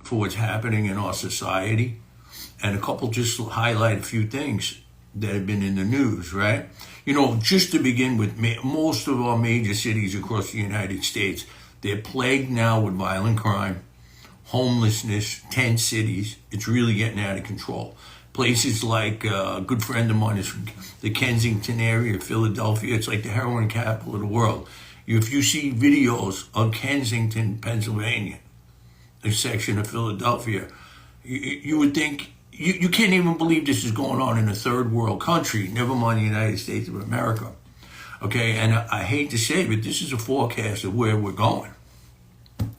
for what's happening in our society. And a couple just highlight a few things that have been in the news, right? You know, just to begin with, most of our major cities across the United States, they're plagued now with violent crime, homelessness, tent cities. It's really getting out of control. Places like a good friend of mine is from the Kensington area, Philadelphia. It's like the heroin capital of the world. If you see videos of Kensington, Pennsylvania, a section of Philadelphia, you would think, you can't even believe this is going on in a third world country, never mind the United States of America. Okay, and I hate to say it, but this is a forecast of where we're going.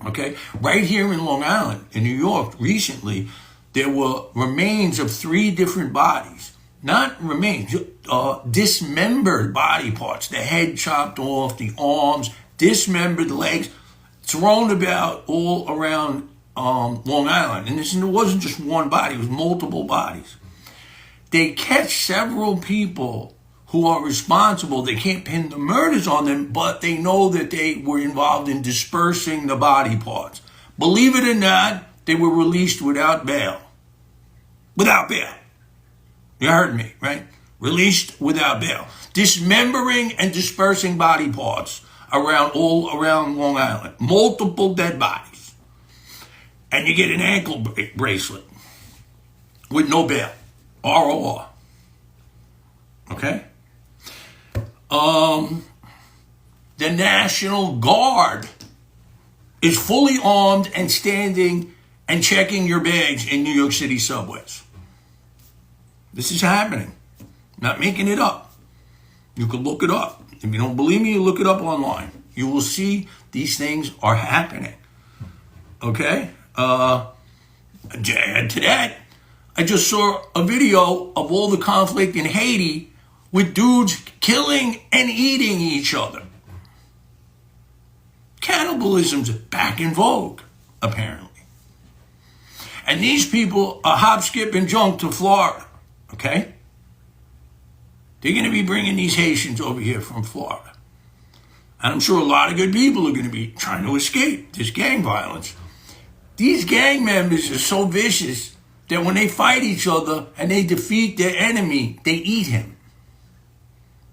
Okay, right here in Long Island, in New York, recently, there were remains of 3 different bodies. Not remains, dismembered body parts. The head chopped off, the arms, dismembered legs, thrown about all around Long Island. And it wasn't just one body, it was multiple bodies. They catch several people who are responsible. They can't pin the murders on them, but they know that they were involved in dispersing the body parts. Believe it or not, they were released without bail. Without bail. You heard me, right? Released without bail. Dismembering and dispersing body parts all around Long Island. Multiple dead bodies. And you get an ankle bracelet with no bail. ROR. Okay? The National Guard is fully armed and standing and checking your bags in New York City subways. This is happening. Not making it up. You can look it up. If you don't believe me, you look it up online. You will see these things are happening. Okay? To add to that, I just saw a video of all the conflict in Haiti with dudes killing and eating each other. Cannibalism's back in vogue, apparently. And these people are hop, skip, and jump to Florida, okay? They're going to be bringing these Haitians over here from Florida. And I'm sure a lot of good people are going to be trying to escape this gang violence. These gang members are so vicious that when they fight each other and they defeat their enemy, they eat him.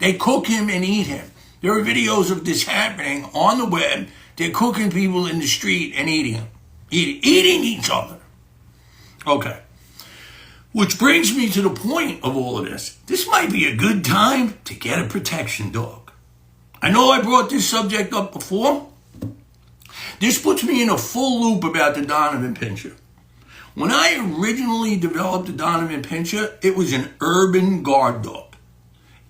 They cook him and eat him. There are videos of this happening on the web. They're cooking people in the street and eating them. Eating each other. Okay. Which brings me to the point of all of this. This might be a good time to get a protection dog. I know I brought this subject up before. This puts me in a full loop about the Donovan Pinscher. When I originally developed the Donovan Pinscher, it was an urban guard dog.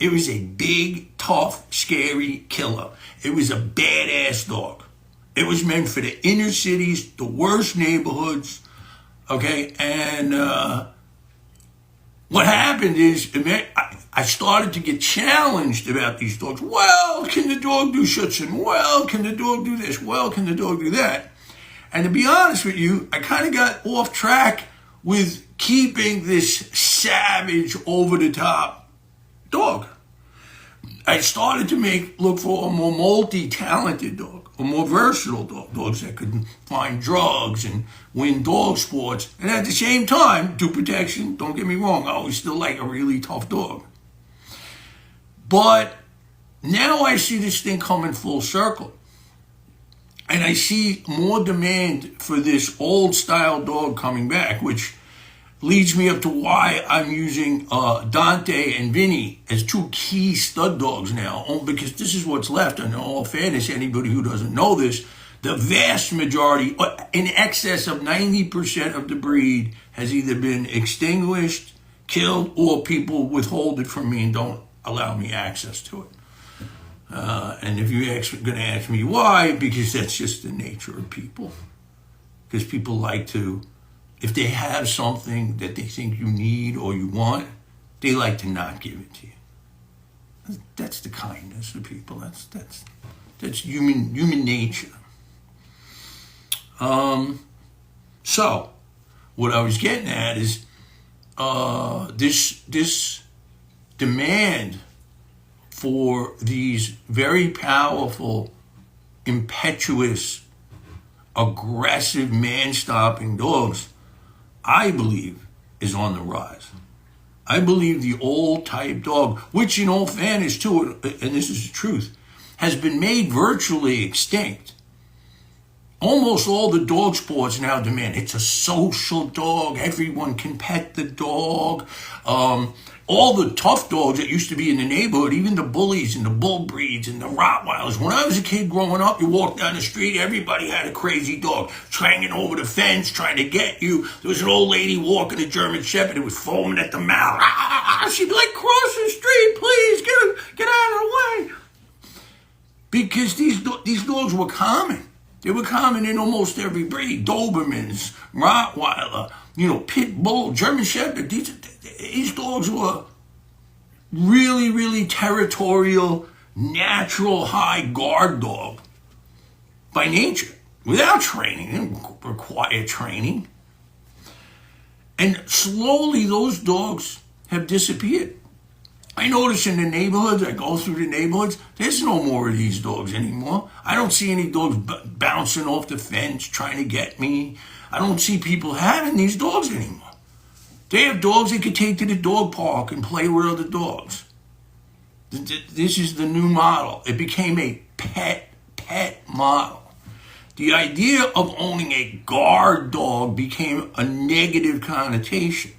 It was a big, tough, scary killer. It was a badass dog. It was meant for the inner cities, the worst neighborhoods, okay? And what happened is I started to get challenged about these dogs. Well, can the dog do schützen? Well, can the dog do this? Well, can the dog do that? And to be honest with you, I kind of got off track with keeping this savage, over-the-top dog. I started to look for a more multi-talented dog, a more versatile dog, dogs that could find drugs and win dog sports, and at the same time, do protection. Don't get me wrong, I always still like a really tough dog. But now I see this thing coming full circle. And I see more demand for this old style dog coming back, which leads me up to why I'm using Dante and Vinny as 2 key stud dogs now, because this is what's left. And in all fairness, anybody who doesn't know this, the vast majority, in excess of 90% of the breed has either been extinguished, killed, or people withhold it from me and don't allow me access to it. And if you're going to ask me why, because that's just the nature of people. Because people like to, if they have something that they think you need or you want, they like to not give it to you. That's the kindness of people. That's human nature. So, what I was getting at is this demand for these very powerful, impetuous, aggressive, man-stopping dogs, I believe, is on the rise. I believe the old type dog, which in all fairness too, and this is the truth, has been made virtually extinct. Almost all the dog sports now demand it's a social dog. Everyone can pet the dog. All the tough dogs that used to be in the neighborhood, even the bullies and the bull breeds and the Rottweilers. When I was a kid growing up, you walked down the street, everybody had a crazy dog hanging over the fence, trying to get you. There was an old lady walking a German Shepherd who was foaming at the mouth. She'd be like, cross the street, please, get out of the way. Because these dogs were common. They were common in almost every breed. Dobermans, Rottweiler, Pit Bull, German Shepherd. These dogs were really, really territorial, natural, high guard dog by nature, without training. They didn't require training. And slowly those dogs have disappeared. I notice in the neighborhoods, I go through the neighborhoods, there's no more of these dogs anymore. I don't see any dogs bouncing off the fence trying to get me. I don't see people having these dogs anymore. They have dogs they could take to the dog park and play with other dogs. This is the new model. It became a pet model. The idea of owning a guard dog became a negative connotation.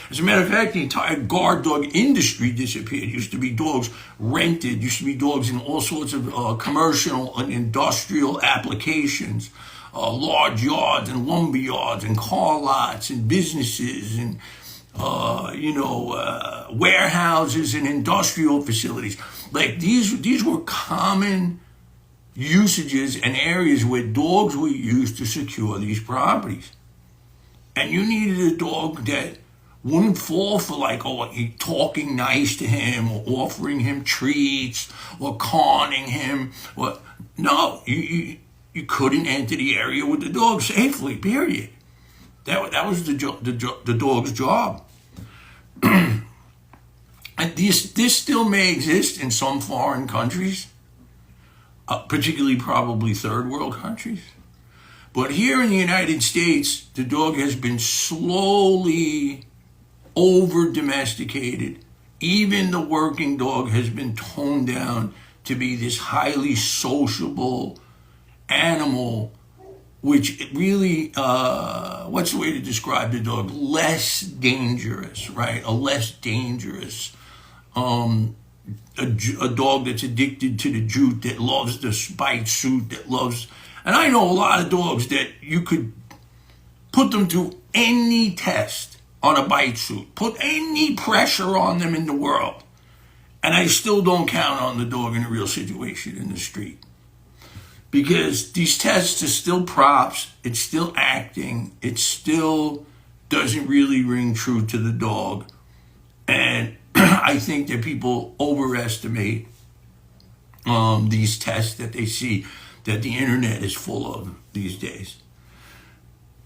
As a matter of fact, the entire guard dog industry disappeared. It used to be dogs rented, used to be dogs in all sorts of commercial and industrial applications, large yards and lumber yards and car lots and businesses and, warehouses and industrial facilities. Like these were common usages and areas where dogs were used to secure these properties. And you needed a dog that wouldn't fall for talking nice to him or offering him treats or conning him. No, you couldn't enter the area with the dog safely, period. That was the dog's job. And this still may exist in some foreign countries, particularly probably third world countries. But here in the United States, the dog has been slowly over-domesticated. Even the working dog has been toned down to be this highly sociable animal, which really, what's the way to describe the dog? Less dangerous, right? A less dangerous, a dog that's addicted to the jute, that loves the spite suit, that loves, and I know a lot of dogs that you could put them through any test on a bite suit, put any pressure on them in the world, and I still don't count on the dog in a real situation in the street. Because these tests are still props, it's still acting, it still doesn't really ring true to the dog. And I think that people overestimate these tests that they see, that the internet is full of these days.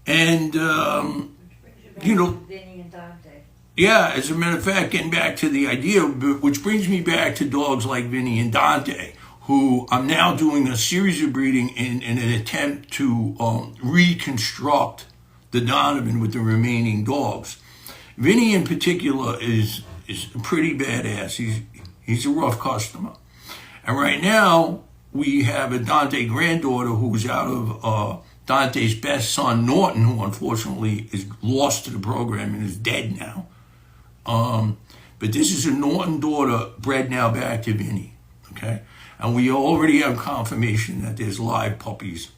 And, Vinny and Dante. Yeah, as a matter of fact, getting back to the idea, which brings me back to dogs like Vinny and Dante, who I'm now doing a series of breeding in an attempt to reconstruct the Donovan with the remaining dogs. Vinny in particular is pretty badass. He's a rough customer. And right now, we have a Dante granddaughter who's out of Dante's best son, Norton, who unfortunately is lost to the program and is dead now. But this is a Norton daughter bred now back to Vinny, okay? And we already have confirmation that there's live puppies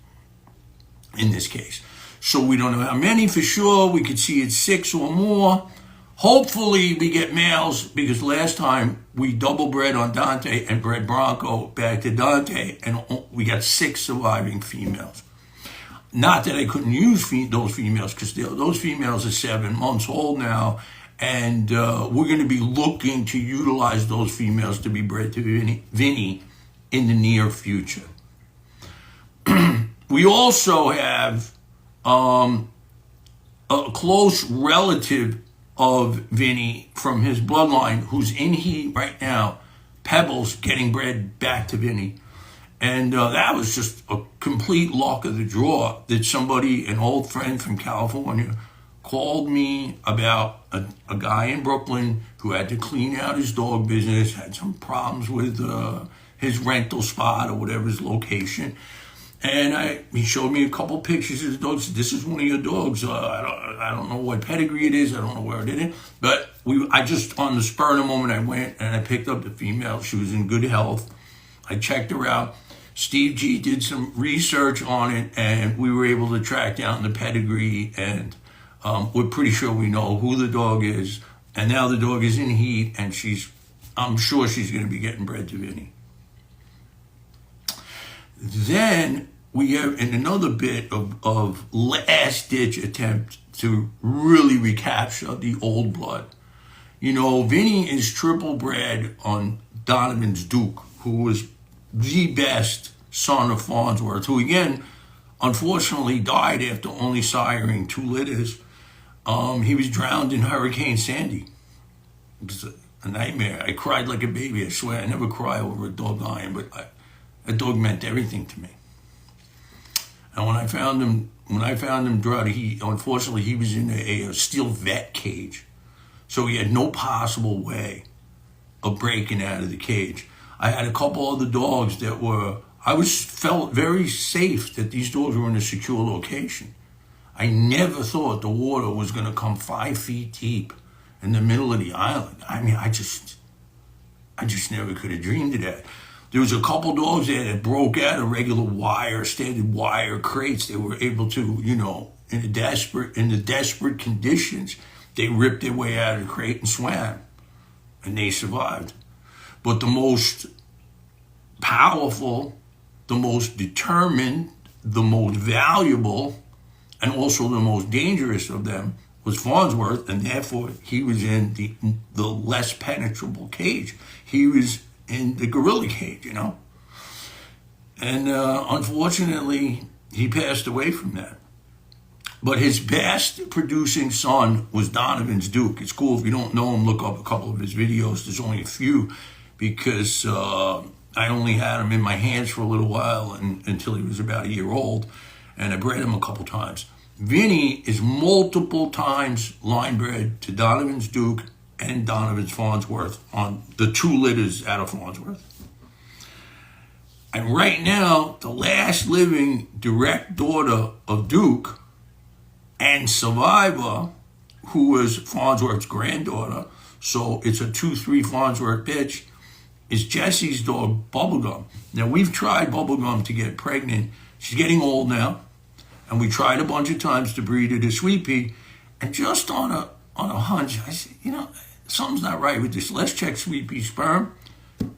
in this case. So we don't know how many for sure. We could see it's 6 or more. Hopefully we get males, because last time we double bred on Dante and bred Bronco back to Dante, and we got 6 surviving females. Not that I couldn't use those females, because those females are 7 months old now, and we're going to be looking to utilize those females to be bred to Vinny in the near future. We also have a close relative of Vinny from his bloodline who's in heat right now, Pebbles, getting bred back to Vinny. And that was just a complete luck of the draw that somebody, an old friend from California, called me about a guy in Brooklyn who had to clean out his dog business, had some problems with his rental spot or whatever his location. And he showed me a couple pictures of his dogs. This is one of your dogs. I don't know what pedigree it is. I don't know where it is. But I just, on the spur of the moment, I went and I picked up the female. She was in good health. I checked her out. Steve G did some research on it, and we were able to track down the pedigree, and we're pretty sure we know who the dog is. And now the dog is in heat, and I'm sure she's going to be getting bred to Vinny. Then we have in another bit of last-ditch attempt to really recapture the old blood. You know, Vinny is triple bred on Donovan's Duke, who was the best son of Farnsworth, who again, unfortunately died after only siring 2 litters. He was drowned in Hurricane Sandy. It was a nightmare. I cried like a baby. I swear I never cry over a dog dying, but that dog meant everything to me. And when I found him drugged, unfortunately he was in a steel vet cage, so he had no possible way of breaking out of the cage. I had a couple other dogs that felt very safe that these dogs were in a secure location. I never thought the water was going to come 5 feet deep in the middle of the island. I mean, I just never could have dreamed of that. There was a couple dogs there that broke out of regular standard wire crates. They were able to, in the desperate conditions, they ripped their way out of the crate and swam, and they survived. But the most powerful, the most determined, the most valuable, and also the most dangerous of them was Farnsworth, and therefore he was in the less penetrable cage. He was in the gorilla cage, And unfortunately, he passed away from that. But his best producing son was Donovan's Duke. It's cool if you don't know him, look up a couple of his videos. There's only a few because I only had him in my hands for a little while until he was about 1 year old, and I bred him a couple times. Vinny is multiple times line bred to Donovan's Duke and Donovan's Farnsworth on the 2 litters out of Farnsworth. And right now, the last living direct daughter of Duke and survivor, who was Farnsworth's granddaughter, so it's a 2-3 Farnsworth bitch, is Jesse's dog, Bubblegum. Now, we've tried Bubblegum to get pregnant. She's getting old now, and we tried a bunch of times to breed her to Sweet Pea, and just on a hunch, I said, something's not right with this. Let's check Sweet Pea sperm.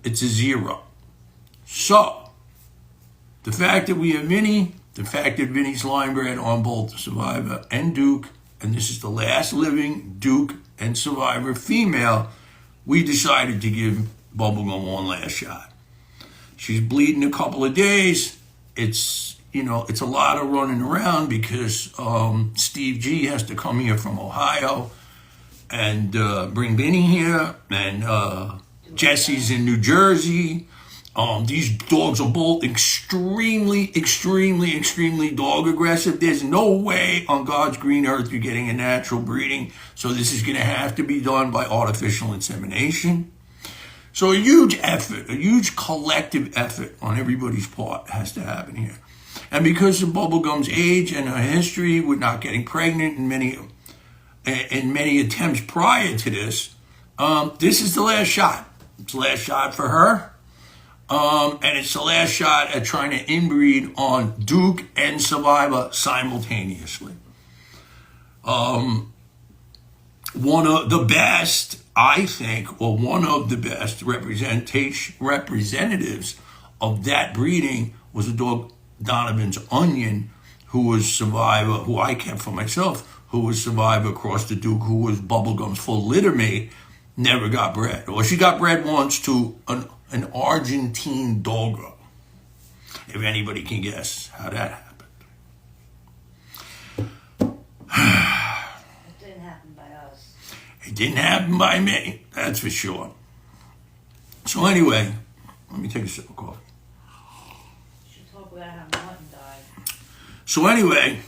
It's a 0. So, the fact that we have Vinny, the fact that Vinny's line bred on both the survivor and Duke, and this is the last living Duke and survivor female, we decided to give Bubblegum one last shot. She's bleeding a couple of days. It's a lot of running around because Steve G has to come here from Ohio and bring Vinny here, and Jesse's in New Jersey. These dogs are both extremely dog aggressive. There's no way on God's green earth you're getting a natural breeding, so this is going to have to be done by artificial insemination. So a huge effort, a huge collective effort on everybody's part has to happen here. And because of Bubblegum's age and her history with not getting pregnant in many attempts prior to this, this is the last shot. It's the last shot for her. And it's the last shot at trying to inbreed on Duke and survivor simultaneously. One of the best, I think, or one of the best representatives of that breeding was a dog, Donovan's Onion, who was survivor, who I kept for myself, who was survivor across the Duke, who was Bubblegum's full litter mate, never got bred. Or she got bred once to an Argentine doggo, if anybody can guess how that happened. It didn't happen by us. It didn't happen by me, that's for sure. So anyway, let me take a sip of coffee. about how Martin died. So anyway,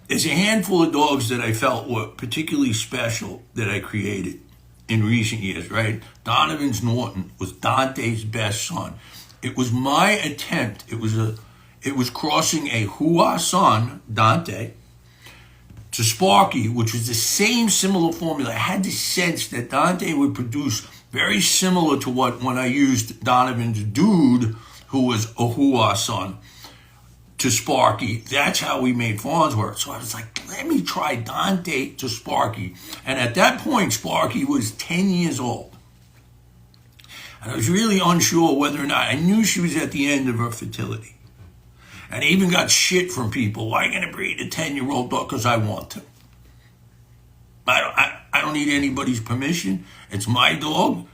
there's a handful of dogs that I felt were particularly special that I created in recent years, right? Donovan's Norton was Dante's best son. It was my attempt. It was crossing a Hua son, Dante, to Sparky, which was the same similar formula. I had the sense that Dante would produce very similar to when I used Donovan's Dude, who was a Hua son, to Sparky. That's how we made Farnsworth. So I was like, let me try Dante to Sparky. And at that point, Sparky was 10 years old. And I was really unsure whether or not, I knew she was at the end of her fertility. And I even got shit from people. Why are you going to breed a 10-year-old dog? Because I want to. I don't need anybody's permission. It's my dog.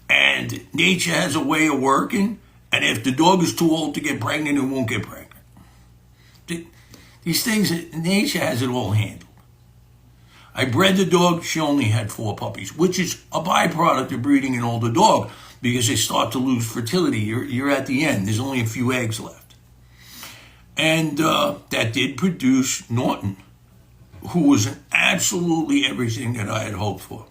And nature has a way of working. And if the dog is too old to get pregnant, it won't get pregnant. These things, nature has it all handled. I bred the dog. She only had 4 puppies, which is a byproduct of breeding an older dog because they start to lose fertility. You're at the end. There's only a few eggs left. And that did produce Norton, who was absolutely everything that I had hoped for.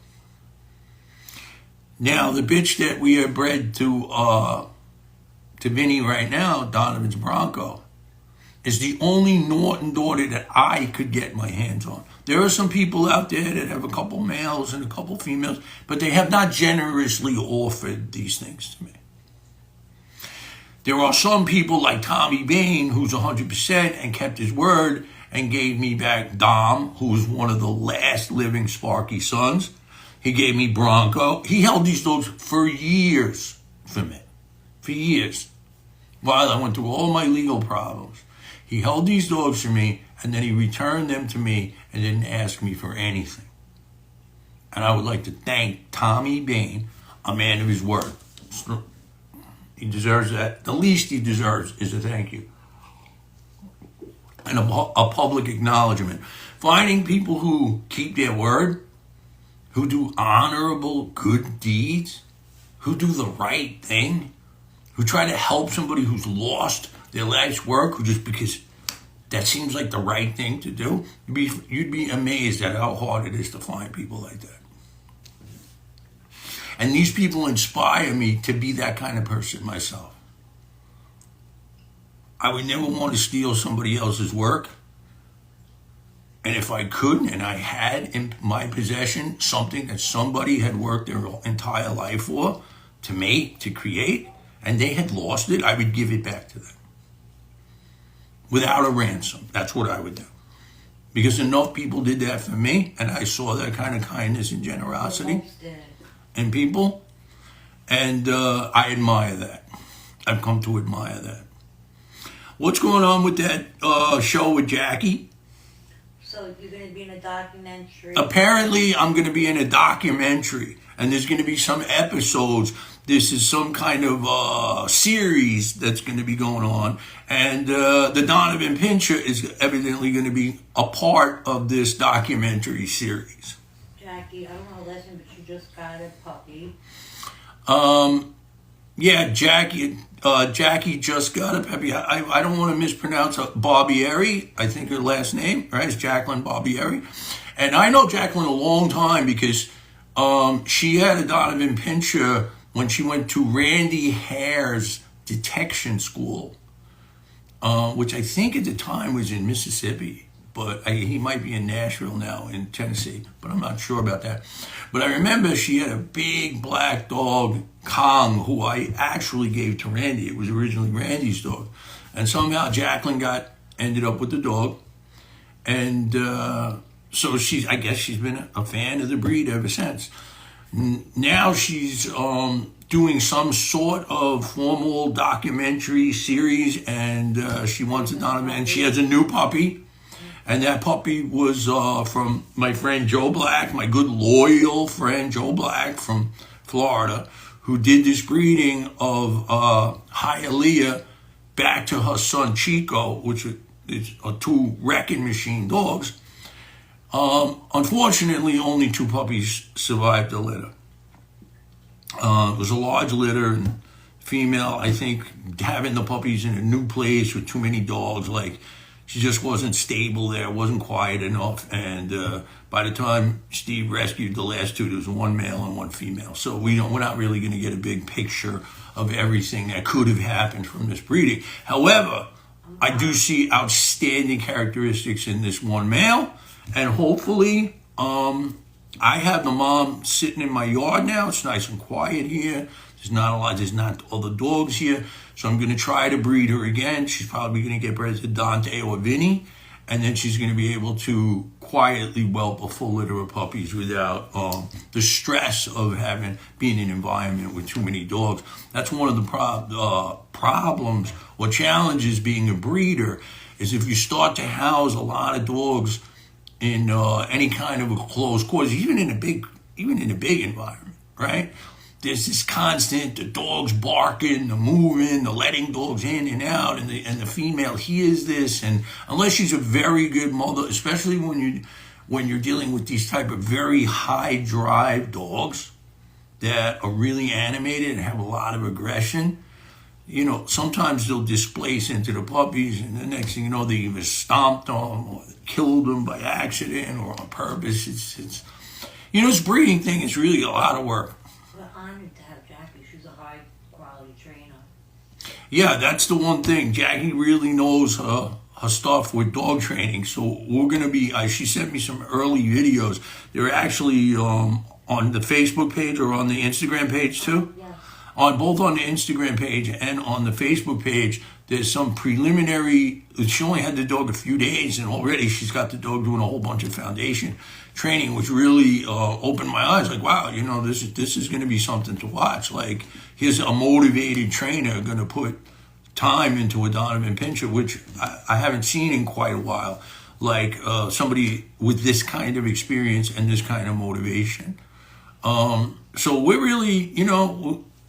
Now, the bitch that we are bred to Vinny right now, Donovan's Bronco, is the only Norton daughter that I could get my hands on. There are some people out there that have a couple males and a couple females, but they have not generously offered these things to me. There are some people like Tommy Bain, who's 100% and kept his word and gave me back Dom, who was one of the last living Sparky sons. He gave me Bronco. He held these dogs for years for me. For years. While I went through all my legal problems. He held these dogs for me, and then he returned them to me and didn't ask me for anything. And I would like to thank Tommy Bain, a man of his word. He deserves that. The least he deserves is a thank you. And a public acknowledgement. Finding people who keep their word, who do honorable good deeds, who do the right thing, who try to help somebody who's lost their life's work, who just because that seems like the right thing to do, you'd be amazed at how hard it is to find people like that. And these people inspire me to be that kind of person myself. I would never want to steal somebody else's work. And if I could, and I had in my possession something that somebody had worked their entire life for, to make, to create, and they had lost it, I would give it back to them. Without a ransom. That's what I would do. Because enough people did that for me, and I saw that kind of kindness and generosity in people, and I admire that. I've come to admire that. What's going on with that show with Jackie? So you're going to be in a documentary? Apparently, I'm going to be in a documentary, and there's going to be some episodes. This is some kind of series that's going to be going on. And the Donovan Pinscher is evidently going to be a part of this documentary series. Jackie, I don't know a lesson, but you just got a puppy. Yeah, Jackie just got a puppy. I don't want to mispronounce Barbieri. I think her last name, right, is Jacqueline Barbieri. And I know Jacqueline a long time because she had a Donovan Pinscher when she went to Randy Hare's detection school, which I think at the time was in Mississippi, but he might be in Nashville now, in Tennessee, but I'm not sure about that. But I remember she had a big black dog, Kong, who I actually gave to Randy. It was originally Randy's dog. And somehow Jacqueline ended up with the dog. And so I guess she's been a fan of the breed ever since. Now she's doing some sort of formal documentary series, and she wants a Donovan, and she has a new puppy, and that puppy was from my friend Joe Black, my good loyal friend Joe Black from Florida, who did this breeding of Hialeah back to her son Chico, which is 2 wrecking machine dogs. Unfortunately, only 2 puppies survived the litter. It was a large litter, and female. I think having the puppies in a new place with too many dogs, like she just wasn't stable there, wasn't quiet enough. And by the time Steve rescued the last two, there was one male and one female. So we're not really going to get a big picture of everything that could have happened from this breeding. However, I do see outstanding characteristics in this one male, and hopefully, I have the mom sitting in my yard now. It's nice and quiet here. There's not other dogs here. So I'm going to try to breed her again. She's probably going to get bred to Dante or Vinny. And then she's going to be able to quietly whelp a full litter of puppies without the stress of being in an environment with too many dogs. That's one of the problems or challenges being a breeder, is if you start to house a lot of dogs in any kind of a closed quarters, even in a big environment, right? There's this constant, the dogs barking, the moving, the letting dogs in and out, and the female hears this, and unless she's a very good mother, especially when you're dealing with these type of very high drive dogs that are really animated and have a lot of aggression, sometimes they'll displace into the puppies, and the next thing you know, they either stomped them or killed them by accident or on purpose. It's this breeding thing is really a lot of work. We're honored to have Jackie. She's a high quality trainer. Yeah, that's the one thing. Jackie really knows her stuff with dog training. So we're going to be, she sent me some early videos. They're actually on the Facebook page or on the Instagram page too. Yeah. Both on the Instagram page and on the Facebook page, there's some preliminary. She only had the dog a few days, and already she's got the dog doing a whole bunch of foundation training, which really opened my eyes. Like, wow, this is going to be something to watch. Like, here's a motivated trainer going to put time into a Donovan Pinscher, which I haven't seen in quite a while. Like somebody with this kind of experience and this kind of motivation. So we're really,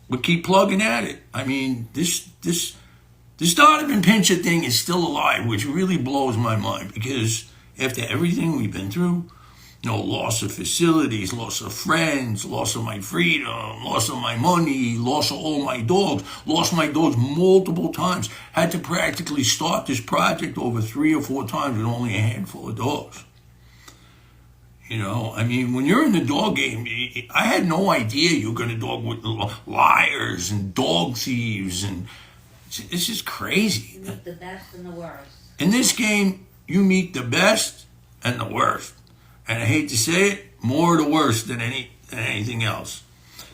we keep plugging at it. I mean, this Donovan Pinscher thing is still alive, which really blows my mind, because after everything we've been through, loss of facilities, loss of friends, loss of my freedom, loss of my money, loss of all my dogs, lost my dogs multiple times, had to practically start this project over 3 or 4 times with only a handful of dogs. I mean, when you're in the dog game, I had no idea you were going to dog with liars and dog thieves, and this is crazy. You meet the best and the worst. In this game, you meet the best and the worst. And I hate to say it, more the worst than anything else.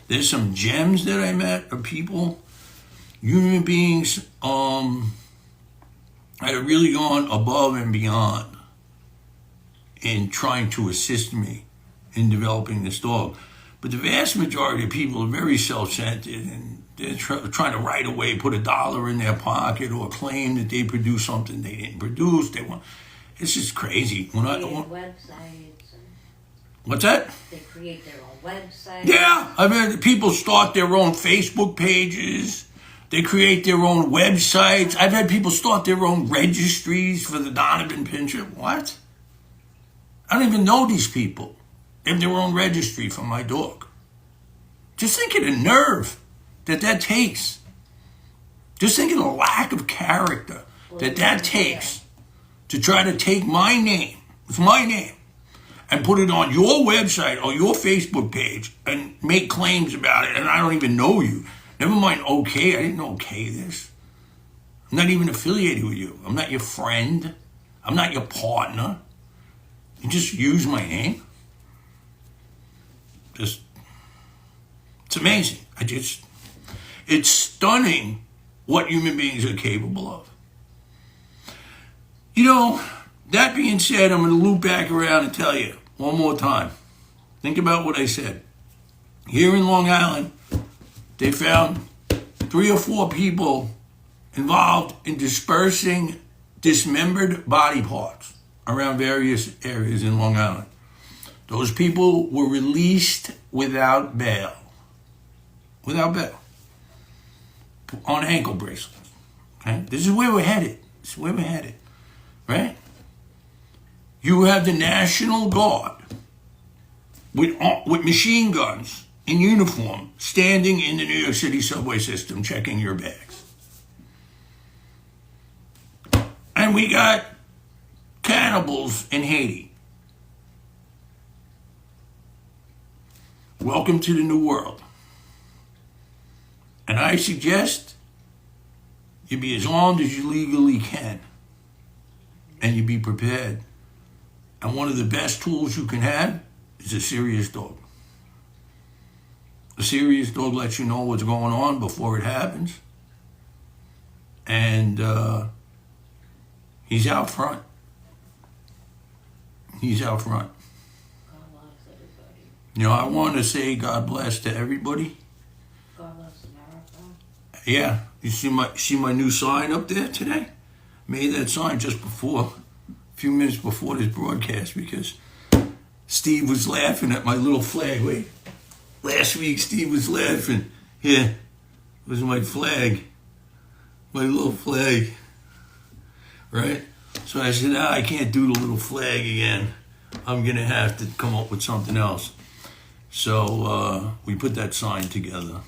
There's some gems that I met of people, human beings, that have really gone above and beyond in trying to assist me in developing this dog. But the vast majority of people are very self-centered, and they're trying to right away put $1 in their pocket or claim that they produced something they didn't produce. It's just crazy. Websites. What's that? They create their own websites. Yeah, I've had people start their own Facebook pages. They create their own websites. I've had people start their own registries for the Donovan Pinscher. What? I don't even know these people. They have their own registry for my dog. Just think of the nerve that takes. Just think of the lack of character that takes to try to take my name. It's my name. And put it on your website or your Facebook page and make claims about it, and I don't even know you. Never mind okay, I didn't okay this. I'm not even affiliated with you. I'm not your friend. I'm not your partner. You just use my name. It's amazing. It's stunning what human beings are capable of. That being said, I'm going to loop back around and tell you one more time. Think about what I said. Here in Long Island, they found 3 or 4 people involved in dispersing dismembered body parts around various areas in Long Island. Those people were released without bail. Without bail. On ankle bracelets. Okay? This is where we're headed. Right? You have the National Guard with machine guns in uniform, standing in the New York City subway system, checking your bags. And we got cannibals in Haiti. Welcome to the new world. And I suggest you be as armed as you legally can. And you be prepared. And one of the best tools you can have is a serious dog. A serious dog lets you know what's going on before it happens. And he's out front. He's out front. God loves everybody. You know, I want to say God bless to everybody. God loves America. Yeah, you see my new sign up there today? Made that sign just before, a few minutes before this broadcast, because Steve was laughing at my little flag. Wait, last week Steve was laughing. Yeah, it was my flag, my little flag, right? So I said, I can't do the little flag again. I'm gonna have to come up with something else. So we put that sign together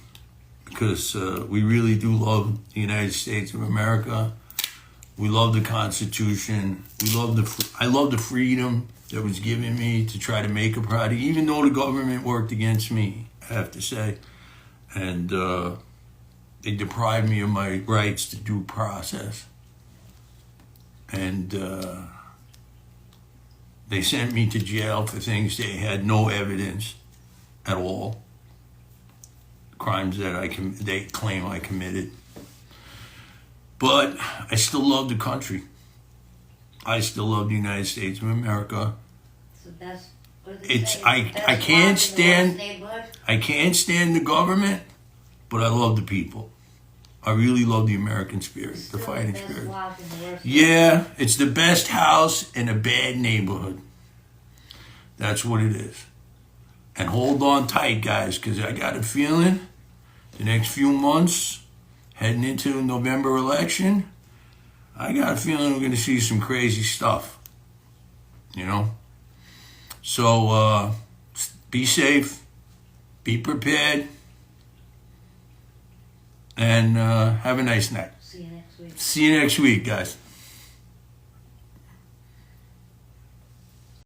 because we really do love the United States of America. We love the Constitution. I love the freedom that was given me to try to make a product, even though the government worked against me, I have to say. And they deprived me of my rights to due process. And they sent me to jail for things they had no evidence at all. Crimes that they claim I committed. But I still love the country. I still love the United States of America. It's the best. I can't stand the government, but I love the people. I really love the American spirit, the fighting spirit. Yeah, it's the best house in a bad neighborhood. That's what it is. And hold on tight, guys, because I got a feeling the next few months, heading into the November election, I got a feeling we're going to see some crazy stuff. You know? So, be safe, be prepared, and have a nice night. See you next week. See you next week, guys.